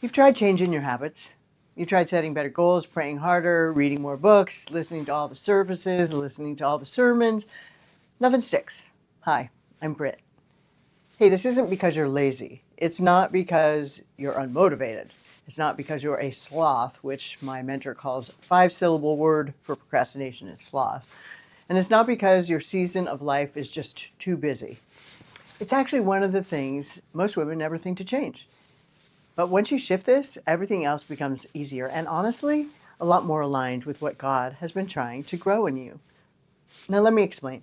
You've tried changing your habits. You've tried setting better goals, praying harder, reading more books, listening to all the services, listening to all the sermons. Nothing sticks. Hi, I'm Britt. Hey, this isn't because you're lazy. It's not because you're unmotivated. It's not because you're a sloth, which my mentor calls a 5-syllable word for procrastination is sloth. And it's not because your season of life is just too busy. It's actually one of the things most women never think to change. But once you shift this, everything else becomes easier and honestly, a lot more aligned with what God has been trying to grow in you. Now, let me explain.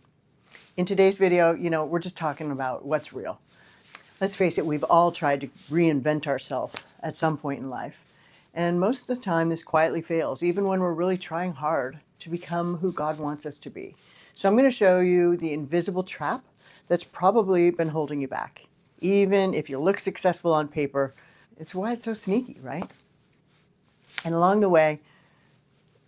In today's video, we're just talking about what's real. Let's face it, we've all tried to reinvent ourselves at some point in life. And most of the time, this quietly fails, even when we're really trying hard to become who God wants us to be. So I'm going to show you the invisible trap that's probably been holding you back. Even if you look successful on paper, it's why it's so sneaky, right? And along the way,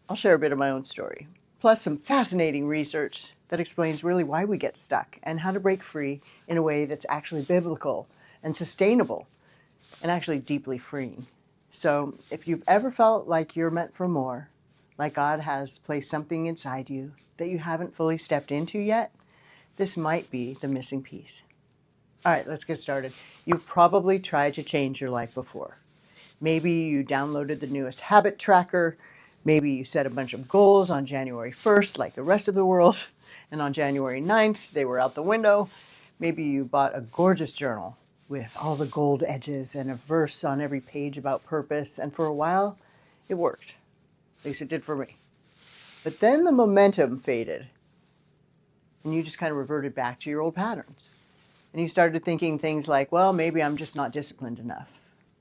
I'll share a bit of my own story, plus some fascinating research that explains really why we get stuck and how to break free in a way that's actually biblical and sustainable and actually deeply freeing. So if you've ever felt like you're meant for more, like God has placed something inside you that you haven't fully stepped into yet, this might be the missing piece. All right, let's get started. You've probably tried to change your life before. Maybe you downloaded the newest habit tracker. Maybe you set a bunch of goals on January 1st, like the rest of the world, and on January 9th, they were out the window. Maybe you bought a gorgeous journal with all the gold edges and a verse on every page about purpose, and for a while, it worked. At least it did for me. But then the momentum faded, and you just kind of reverted back to your old patterns. And you started thinking things like, well, maybe I'm just not disciplined enough.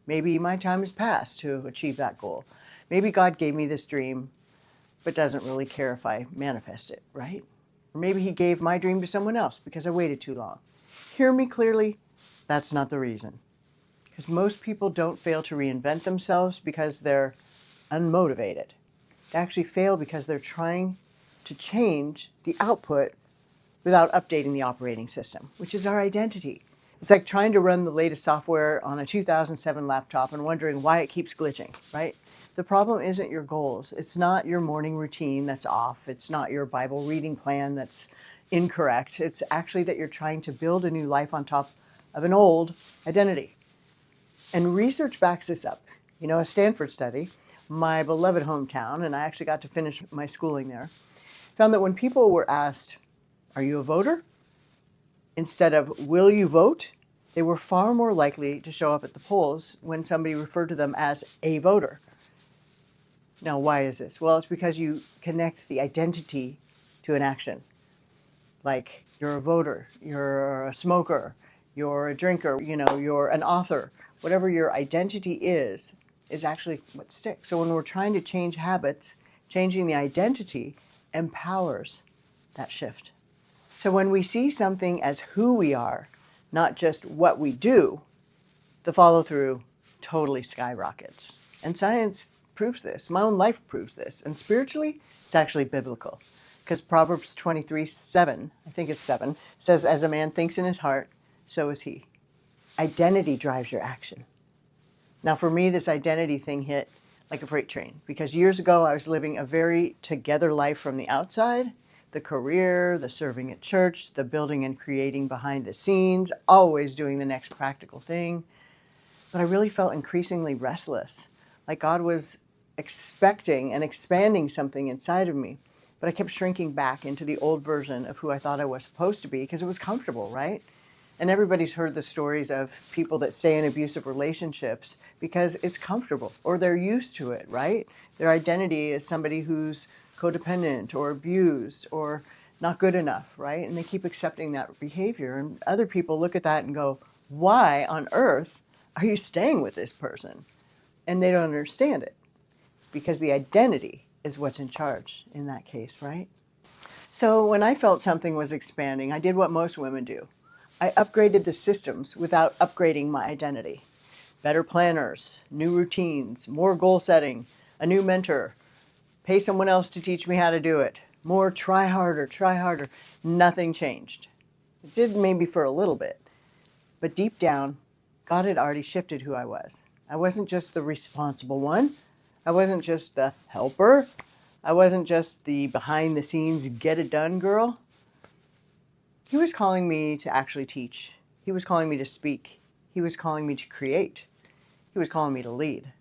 Maybe my time has passed to achieve that goal. Maybe God gave me this dream, but doesn't really care if I manifest it, right? Or maybe he gave my dream to someone else because I waited too long. Hear me clearly, that's not the reason. Because most people don't fail to reinvent themselves because they're unmotivated. They actually fail because they're trying to change the output without updating the operating system, which is our identity. It's like trying to run the latest software on a 2007 laptop and wondering why it keeps glitching, right? The problem isn't your goals. It's not your morning routine that's off. It's not your Bible reading plan that's incorrect. It's actually that you're trying to build a new life on top of an old identity. And research backs this up. A Stanford study, my beloved hometown, and I actually got to finish my schooling there, found that when people were asked, "Are you a voter?" instead of "Will you vote?" they were far more likely to show up at the polls when somebody referred to them as a voter. Now, why is this? Well, it's because you connect the identity to an action. Like you're a voter, you're a smoker, you're a drinker, you're an author. Whatever your identity is actually what sticks. So when we're trying to change habits, changing the identity empowers that shift. So when we see something as who we are, not just what we do, the follow through totally skyrockets. And science proves this. My own life proves this. And spiritually, it's actually biblical. Because Proverbs 23:7, I think it's 7, says, "As a man thinks in his heart, so is he." Identity drives your action. Now, for me, this identity thing hit like a freight train. Because years ago, I was living a very together life from the outside. The career, the serving at church, the building and creating behind the scenes, always doing the next practical thing. But I really felt increasingly restless, like God was expecting and expanding something inside of me. But I kept shrinking back into the old version of who I thought I was supposed to be because it was comfortable, right? And everybody's heard the stories of people that stay in abusive relationships because it's comfortable or they're used to it, right? Their identity is somebody who's codependent or abused or not good enough, right? And they keep accepting that behavior. And other people look at that and go, why on earth are you staying with this person? And they don't understand it because the identity is what's in charge in that case, right? So when I felt something was expanding, I did what most women do. I upgraded the systems without upgrading my identity. Better planners, new routines, more goal setting, a new mentor, pay someone else to teach me how to do it, more try harder, try harder. Nothing changed. It did maybe for a little bit, but deep down, God had already shifted who I was. I wasn't just the responsible one. I wasn't just the helper. I wasn't just the behind the scenes get it done girl. He was calling me to actually teach. He was calling me to speak. He was calling me to create. He was calling me to lead.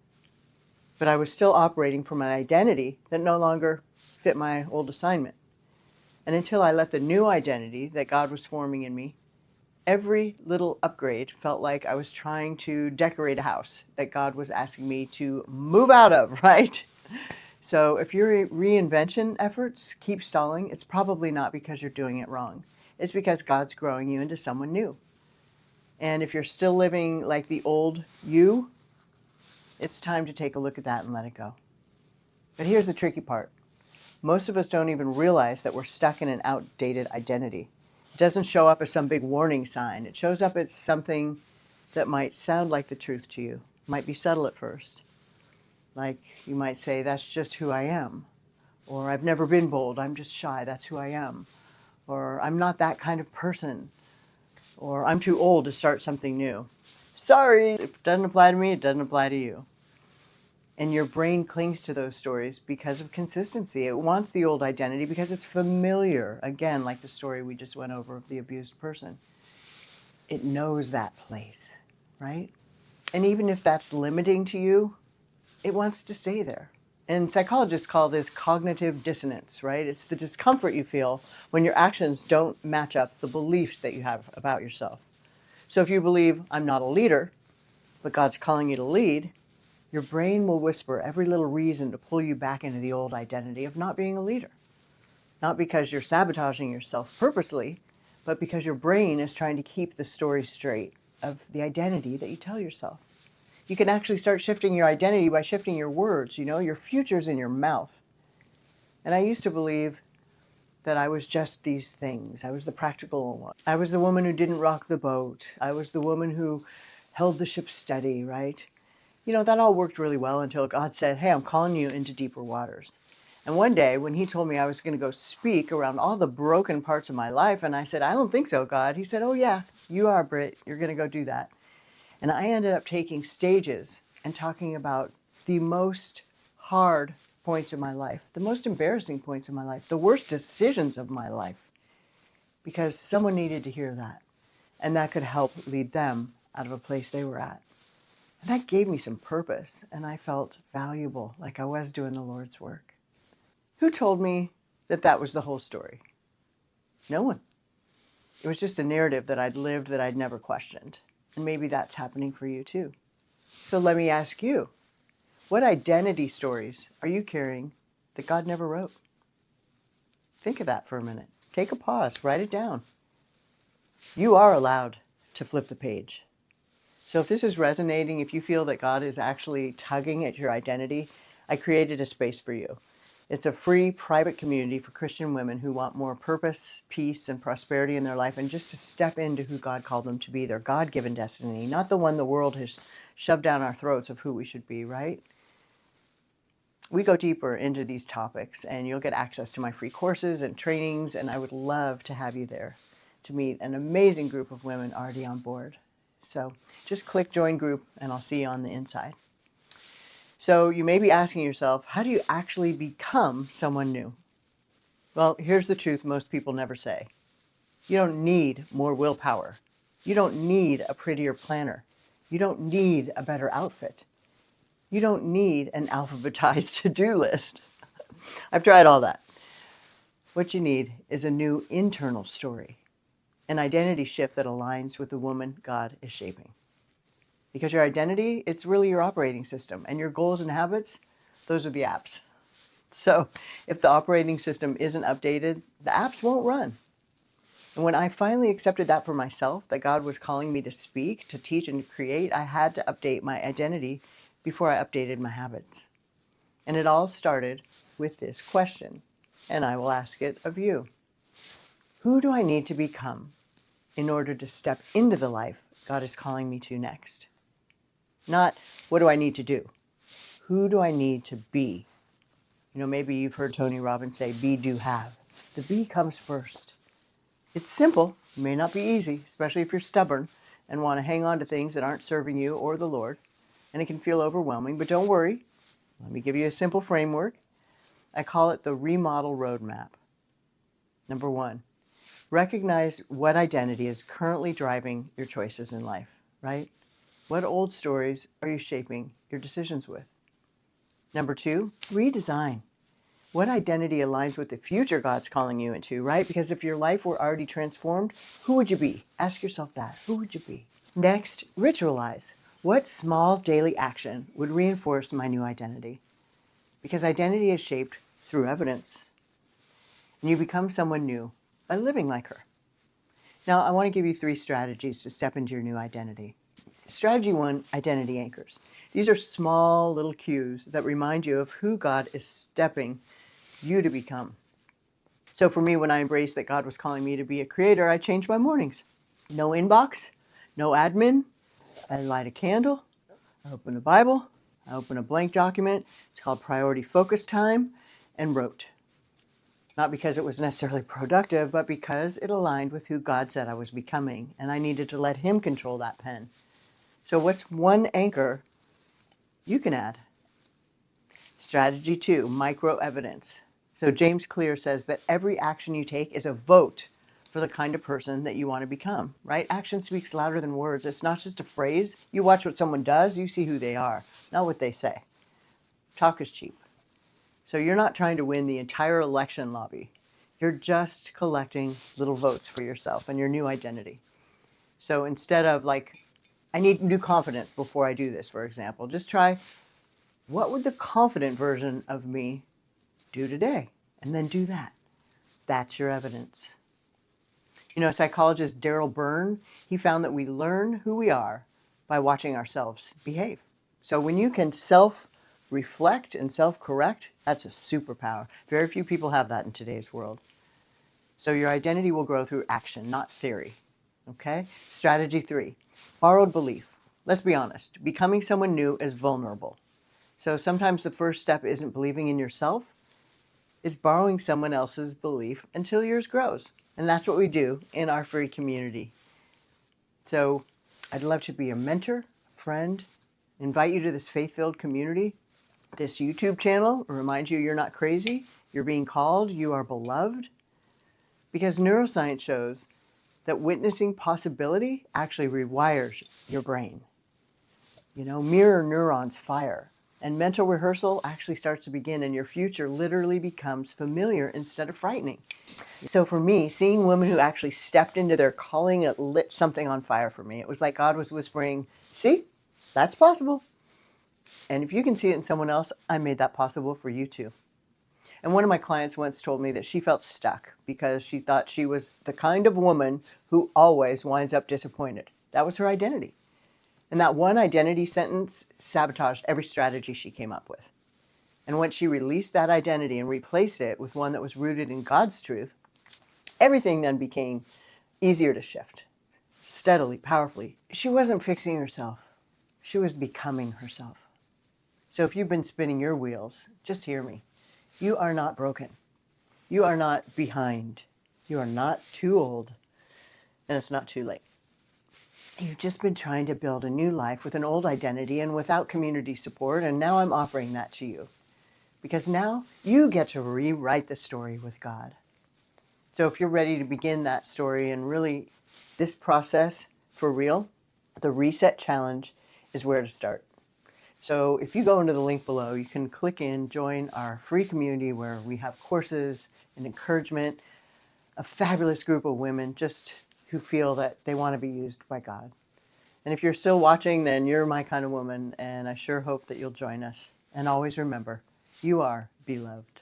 But I was still operating from an identity that no longer fit my old assignment. And until I let the new identity that God was forming in me, every little upgrade felt like I was trying to decorate a house that God was asking me to move out of, right? So if your reinvention efforts keep stalling, it's probably not because you're doing it wrong. It's because God's growing you into someone new. And if you're still living like the old you, it's time to take a look at that and let it go. But here's the tricky part. Most of us don't even realize that we're stuck in an outdated identity. It doesn't show up as some big warning sign. It shows up as something that might sound like the truth to you. It might be subtle at first. Like you might say, that's just who I am. Or I've never been bold, I'm just shy, that's who I am. Or I'm not that kind of person. Or I'm too old to start something new. Sorry, if it doesn't apply to me, it doesn't apply to you. And your brain clings to those stories because of consistency. It wants the old identity because it's familiar. Again, like the story we just went over of the abused person. It knows that place, right? And even if that's limiting to you, it wants to stay there. And psychologists call this cognitive dissonance, right? It's the discomfort you feel when your actions don't match up the beliefs that you have about yourself. So if you believe, I'm not a leader, but God's calling you to lead, your brain will whisper every little reason to pull you back into the old identity of not being a leader. Not because you're sabotaging yourself purposely, but because your brain is trying to keep the story straight of the identity that you tell yourself. You can actually start shifting your identity by shifting your words. Your future's in your mouth. And I used to believe that I was just these things. I was the practical one. I was the woman who didn't rock the boat. I was the woman who held the ship steady, right? That all worked really well until God said, hey, I'm calling you into deeper waters. And one day when he told me I was going to go speak around all the broken parts of my life, and I said, I don't think so, God. He said, oh yeah, you are, Britt. You're going to go do that. And I ended up taking stages and talking about the most hard points in my life, the most embarrassing points in my life, the worst decisions of my life, because someone needed to hear that. And that could help lead them out of a place they were at. And that gave me some purpose, and I felt valuable, like I was doing the Lord's work. Who told me that that was the whole story? No one. It was just a narrative that I'd lived that I'd never questioned. And maybe that's happening for you too. So let me ask you, what identity stories are you carrying that God never wrote? Think of that for a minute. Take a pause, write it down. You are allowed to flip the page. So if this is resonating, if you feel that God is actually tugging at your identity, I created a space for you. It's a free private community for Christian women who want more purpose, peace, and prosperity in their life, and just to step into who God called them to be, their God-given destiny, not the one the world has shoved down our throats of who we should be, right? We go deeper into these topics, and you'll get access to my free courses and trainings, and I would love to have you there to meet an amazing group of women already on board. So just click join group, and I'll see you on the inside. So you may be asking yourself, how do you actually become someone new? Well, here's the truth most people never say. You don't need more willpower. You don't need a prettier planner. You don't need a better outfit. You don't need an alphabetized to-do list. I've tried all that. What you need is a new internal story, an identity shift that aligns with the woman God is shaping. Because your identity, it's really your operating system, and your goals and habits, those are the apps. So if the operating system isn't updated, the apps won't run. And when I finally accepted that for myself, that God was calling me to speak, to teach, and to create, I had to update my identity before I updated my habits. And it all started with this question, and I will ask it of you. Who do I need to become in order to step into the life God is calling me to next? Not, what do I need to do? Who do I need to be? Maybe you've heard Tony Robbins say, be, do, have. The be comes first. It's simple. It may not be easy, especially if you're stubborn and want to hang on to things that aren't serving you or the Lord. and it can feel overwhelming, but don't worry. Let me give you a simple framework. I call it the remodel roadmap. Number 1, recognize what identity is currently driving your choices in life, right? What old stories are you shaping your decisions with? Number 2, redesign. What identity aligns with the future God's calling you into, right? Because if your life were already transformed, who would you be? Ask yourself that. Who would you be? Next, ritualize. What small daily action would reinforce my new identity? Because identity is shaped through evidence. And you become someone new by living like her. Now, I want to give you 3 strategies to step into your new identity. Strategy 1, identity anchors. These are small little cues that remind you of who God is stepping you to become. So for me, when I embraced that God was calling me to be a creator, I changed my mornings. No inbox, no admin. I light a candle, I open the Bible, I open a blank document. It's called priority focus time, and wrote. Not because it was necessarily productive, but because it aligned with who God said I was becoming, and I needed to let Him control that pen. So what's one anchor you can add? Strategy 2, micro evidence. So James Clear says that every action you take is a vote for the kind of person that you want to become, right? Action speaks louder than words. It's not just a phrase. You watch what someone does, you see who they are, not what they say. Talk is cheap. So you're not trying to win the entire election lobby. You're just collecting little votes for yourself and your new identity. So instead of I need new confidence before I do this, for example, just try, what would the confident version of me do today? And then do that. That's your evidence. Psychologist Daryl Byrne, he found that we learn who we are by watching ourselves behave. So when you can self-reflect and self-correct, that's a superpower. Very few people have that in today's world. So your identity will grow through action, not theory. Okay? Strategy 3, borrowed belief. Let's be honest, becoming someone new is vulnerable. So sometimes the first step isn't believing in yourself, it's borrowing someone else's belief until yours grows. And that's what we do in our free community. So I'd love to be a mentor, friend, invite you to this faith-filled community, this YouTube channel, remind you you're not crazy, you're being called, you are beloved. Because neuroscience shows that witnessing possibility actually rewires your brain. Mirror neurons fire. And mental rehearsal actually starts to begin, and your future literally becomes familiar instead of frightening. So for me, seeing women who actually stepped into their calling, it lit something on fire for me. It was like God was whispering, see, that's possible. And if you can see it in someone else, I made that possible for you too. And one of my clients once told me that she felt stuck because she thought she was the kind of woman who always winds up disappointed. That was her identity. And that one identity sentence sabotaged every strategy she came up with. And once she released that identity and replaced it with one that was rooted in God's truth, everything then became easier to shift, steadily, powerfully. She wasn't fixing herself. She was becoming herself. So if you've been spinning your wheels, just hear me. You are not broken. You are not behind. You are not too old. And it's not too late. You've just been trying to build a new life with an old identity and without community support, and now I'm offering that to you. Because now you get to rewrite the story with God. So if you're ready to begin that story and really this process for real, the Reset Challenge is where to start. So if you go into the link below, you can click in, join our free community where we have courses and encouragement, a fabulous group of women just who feel that they want to be used by God. And if you're still watching, then you're my kind of woman, and I sure hope that you'll join us. And always remember, you are beloved.